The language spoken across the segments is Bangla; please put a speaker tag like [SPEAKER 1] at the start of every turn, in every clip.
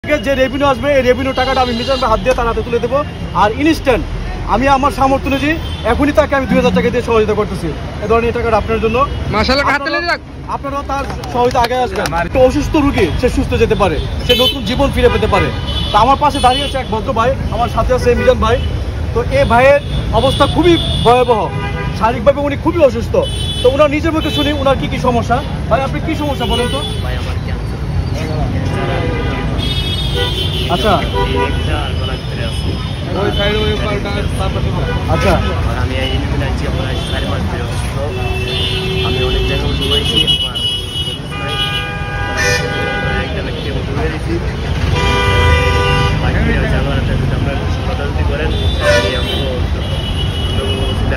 [SPEAKER 1] যে রেভিনিউ আসবে এই রেভিনিউ টাকাটা আমি মিজান ভাই হাত দিয়ে তার হাতে তুলে দেবো। আর ইনস্ট্যান্ট আমি আমার সামর্থ্য অনুযায়ী এখনই তাকে আমি 2000 টাকা দিয়ে সহযোগিতা করতেছি। এই ধরনের টাকাটা আপনার জন্য আপনারাও তার সহযোগিতা আগে আসবেন। একটা অসুস্থ রুগী সে সুস্থ যেতে পারে, সে নতুন জীবন ফিরে পেতে পারে। তা আমার পাশে দাঁড়িয়ে আছে এক ভদ্র ভাই, আমার সাথে আছে মিজান ভাই। তো এই ভাইয়ের অবস্থা খুবই ভয়াবহ, শারীরিকভাবে উনি খুবই অসুস্থ। তো ওনার নিজের মুখে শুনি ওনার কি সমস্যা। ভাই আপনি কি সমস্যা বলেন তো?
[SPEAKER 2] ভাই আমার
[SPEAKER 1] আচ্ছা আচ্ছা
[SPEAKER 2] আমি আমি অনেক জায়গায় উঠে হয়েছি আমার আমরা সদালতি করেন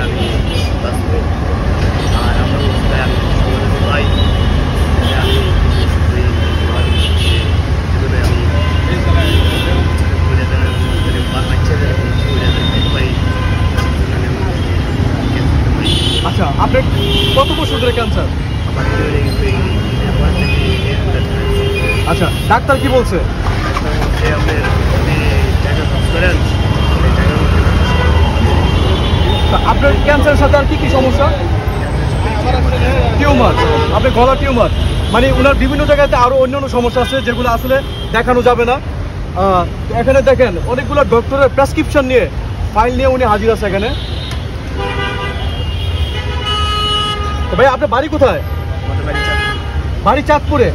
[SPEAKER 2] আমি আর আমার আমি পাই আমি
[SPEAKER 1] আচ্ছা আপনার কত বছর ধরে ক্যান্সার? আচ্ছা ডাক্তার কি বলছে? আপনার ক্যান্সারের সাথে আর কি সমস্যা? টিউমার, আপনার গলা টিউমার, মানে ওনার বিভিন্ন জায়গাতে আরো অন্যান্য সমস্যা আছে যেগুলো আসলে দেখানো যাবে না। এখানে দেখেন অনেকগুলো ডক্টরের প্রেসক্রিপশন নিয়ে ফাইল নিয়ে উনি হাজির আছে এখানে। ভাই আপনার বাড়ি কোথায়? বাড়ি চাঁদপুরে।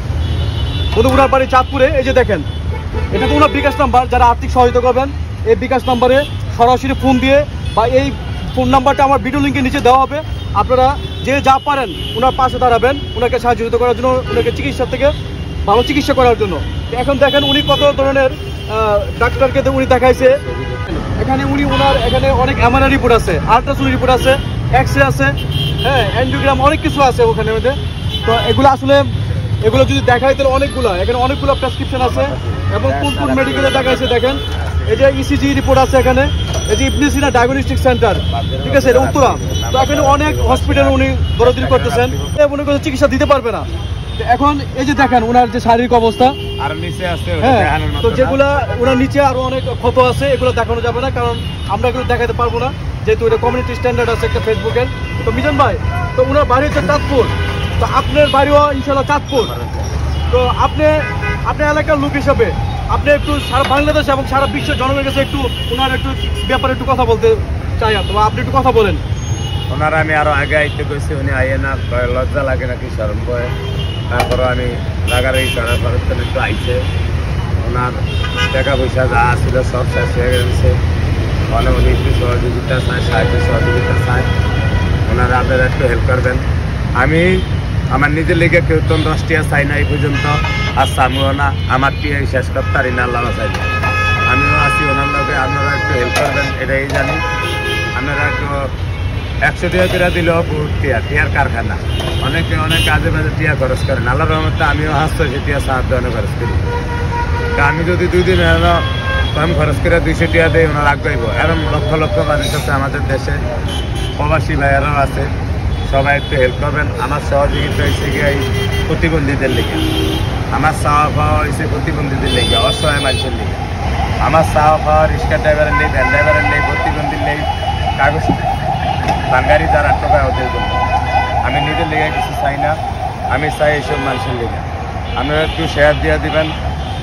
[SPEAKER 1] ওনার বাড়ি চাঁদপুরে। এই যে দেখেন এটা তো ওনার বিকাশ নাম্বার, যারা আর্থিক সহায়তা করবেন এই বিকাশ নাম্বারে সরাসরি ফোন দিয়ে বা এই ফোন নাম্বারটা আমার ভিডিও লিঙ্কের নিচে দেওয়া হবে। আপনারা যে যা পারেন ওনার পাশে দাঁড়াবেন, ওনাকে সাহায্য করার জন্য, ওনাকে চিকিৎসার থেকে ভালো চিকিৎসা করার জন্য। এখন দেখেন উনি কত ধরনের ডাক্তারকে উনি দেখাইছে। এখানে উনি ওনার এখানে অনেক এমআরআই রিপোর্ট আছে, আলট্রাসাউন্ড রিপোর্ট আছে, এক্সরে আছে, হ্যাঁ অ্যাঞ্জিওগ্রাম, অনেক কিছু আছে ওখানে মধ্যে। তো এগুলো আসলে এগুলো যদি দেখায় তাহলে অনেকগুলো, এখানে অনেকগুলো প্রেসক্রিপশন আছে এবং কোন কোন মেডিকেলে দেখাইছে দেখেন। এই যে ইসিজি রিপোর্ট আছে এখানে, এই যে ইবনে সিনা ডায়াগনস্টিক সেন্টার, ঠিক আছে, এটা উত্তরা। তো এখানে অনেক হসপিটাল উনি দৌড়াদৌড়ি করতেছেন, উনি কোনো চিকিৎসা দিতে পারবে না। এখন এই যে দেখেন ওনার যে শারীরিক অবস্থা,
[SPEAKER 3] আর নিচে আছে,
[SPEAKER 1] হ্যাঁ, তো যেগুলা ওনার নিচে আরো অনেক ক্ষত আছে, এগুলো দেখানো যাবে না, কারণ আমরা এগুলো দেখাতে পারবো না, যেহেতু এটা কমিউনিটি স্ট্যান্ডার্ড আছে একটা ফেসবুকের। তো মিজান ভাই, তো ওনার বাড়ি হচ্ছে চাঁদপুর, তো আপনার বাড়িও ইনশাল্লাহ চাঁদপুর। তো আপনি এলাকার লোক হিসাবে আপনি একটু সারা বাংলাদেশ এবং সারা বিশ্বের জনগণের কাছে একটু ওনার একটু ব্যাপারে একটু কথা বলতে চাই, অথবা আপনি একটু কথা বলেন।
[SPEAKER 3] ওনার আমি আরো আগে আইতে কইছি, উনি আইয়ে না, লজ্জা লাগে নাকি শরম করে। তারপরে আমি লাগার এই চড়া খরচ একটু আইছে। ওনার টাকা পয়সা যা ছিল সব শেষ হয়ে গেছে। মানে উনি একটু সহযোগিতা চায়, সাহায্য সহযোগিতা চায়। ওনারা আপনারা একটু হেল্প করবেন। আমি আমার নিজের লেগে কেউ তো 10 টিয়া চাই না এই পর্যন্ত, আর চামিও না, আমার টিয়াই শেষ করতে পারি না, আল্লাহ চাই না। আমিও আছি ওনার লগে, আপনারা একটু হেল্প করবেন এটাই জানি। আপনারা একটু 100 টিয়া করে দিলেও বহুত টিয়ার কারখানা, অনেকে অনেক কাজে বাজে টিয়া খরচ করেন। আল্লাহর রহমতে আমিও 500 টিয়া সাহায্য অনেক খরচ করি। তা আমি যদি 2 দিন কম খরচ করে 200 টিয়া দিই, ওনার আগ্রহীব। এরকম লক্ষ লক্ষ মানুষ আছে আমাদের দেশে, প্রবাসী ভাইয়েরাও আছে, সবাই একটু হেল্প করবেন। আমার সহযোগিতা হয়েছে গিয়ে এই প্রতিবন্ধীদের লেগে, আমার চাওয়া পাওয়া হয়েছে প্রতিবন্ধীদের লেগে, অসহায় মানুষের লেগে। আমার চাওয়া পাওয়া রিক্সা ড্রাইভারের নেই, ভ্যান ড্রাইভারের নেই, প্রতিবন্ধীর নেই, কাগজ বাঙ্গারি যারা টোকায় ওদের জন্য। আমি নিজের লেগে কিছু চাই না, আমি চাই এইসব মানুষের লেগে। আপনারা একটু শেয়ার দিয়ে দিবেন,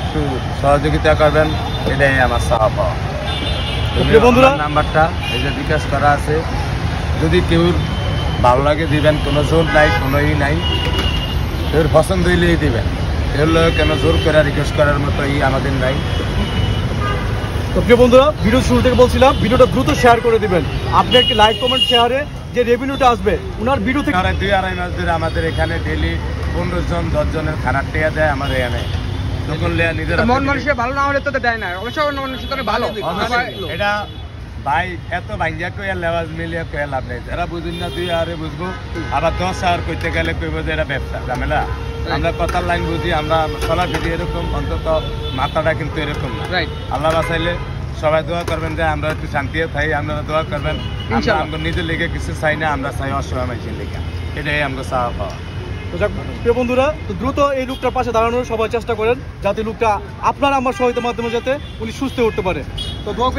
[SPEAKER 3] একটু সহযোগিতা করবেন, এটাই আমার চাওয়া পাওয়া। বন্ধুরা নাম্বারটা এই যে বিকাশ করা আছে, যদি কেউ ভালো লাগে দিবেন, কোনো জোর নাই, কোনো নাই, এর পছন্দ হইলেই দিবেন। এর লোক কেন জোর করে রিকোয়েস্ট করার মতো আমাদের নাই।
[SPEAKER 1] তো প্রিয় বন্ধুরা, ভিডিও শুরু থেকে বলছিলাম ভিডিওটা দ্রুত শেয়ার করে দিবেন। আপনি একটি লাইক কমেন্ট শেয়ারে যে রেভিনিউটা আসবে ওনার ভিডিও থেকে
[SPEAKER 3] 2-2.5 মাস ধরে আমাদের এখানে ডেলি 15 জন 10 জনের খানার টেয়া দেয় আমার এখানে। তখন নিজের
[SPEAKER 4] মন মানুষের ভালো না হলে তো দেয় না, অবশ্য মানুষের তো ভালো।
[SPEAKER 3] এটা ভাই এত ভাঙ্গিয়া কই আর লেওয়াজ মিলিয়া কই লাভ নেই। যারা বুঝুন না 2 আরে বুঝবো, আবার 10 আর কইতে গেলে কইব যে এটা ব্যবসা ঝামেলা। আমরা কথার লাইন বুঝি, আমরা চলাফেরি এরকম, অন্তত মাথাটা কিন্তু এরকম না। আল্লাহ বাঁচাইলে সবাই দোয়া করবেন যে আমরা একটু শান্তিতে থাই, আপনারা দোয়া করবেন। আমরা নিজের লেগে কিছু চাই না, আমরা চাই অসহায় মানুষের লেগে, এটাই আমাকে চাওয়া পাওয়া।
[SPEAKER 1] তো যাক প্রিয় বন্ধুরা, তো দ্রুত এই লোকটার পাশে দাঁড়ানোর সবাই চেষ্টা করেন, যাতে লোকটা আপনার আমার সহায়তার মাধ্যমে যাতে উনি সুস্থ হয়ে উঠতে পারে। তো দোয়া করি